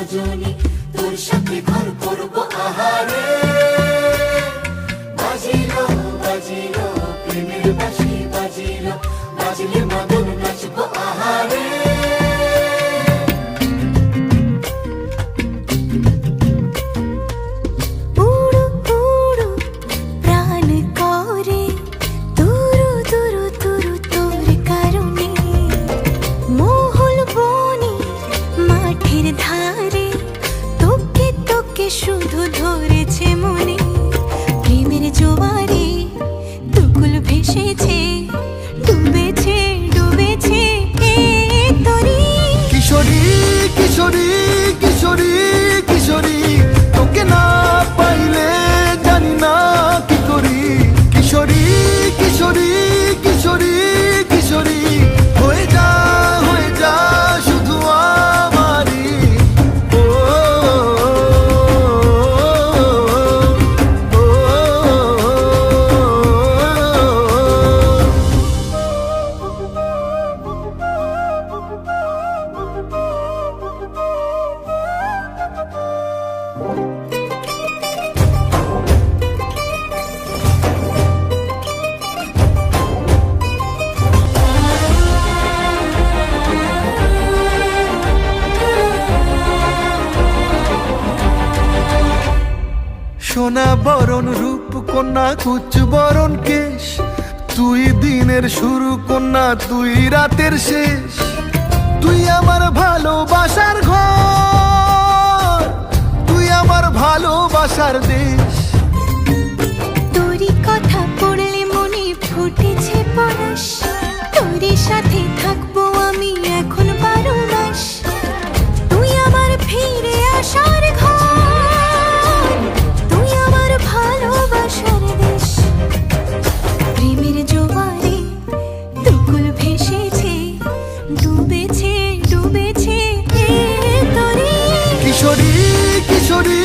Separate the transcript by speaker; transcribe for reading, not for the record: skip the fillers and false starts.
Speaker 1: রজনী, তোর সাথে ঘর করবো আহারে। বাজিলো বাজিলো প্রেমের বাঁশি, বাজিলো বাজলে মদন নাচবো আহারে।
Speaker 2: শুধু ধরেছে মনে প্রেমের জোয়ারে, দুকুল ভেসেছে, ডুবেছে ডুবেছে এ তরি।
Speaker 3: কিশোরী কিশোরী কিশোরী কিশোরী, তোকে না পাইলে জানি না কি করি। কিশোরী কিশোরী কিশোরী কিশোরী, হয়ে যা শুধু আমারই। সোনা বরণ রূপ কন্যা, কুচ বরণ কেশ, তুই দিনের শুরু কন্যা, তুই রাতের শেষ। তুই আমার ভালোবাসার ঘর, তুই আমার ভালোবাসার দেশ।
Speaker 2: তোরই কথা পড়লে মনে ফুটেছে পরশ, তোরই সাথে থাকবো আমি এখন 12 মাস। তুই আমার ফিরে আসার ঘর, তুই আমার ভালোবাসার দেশ। প্রেমের জোয়ারে দুকুল ভেসেছে, ডুবেছে ডুবেছে এ তরি।
Speaker 3: কিশোরী কিশোরী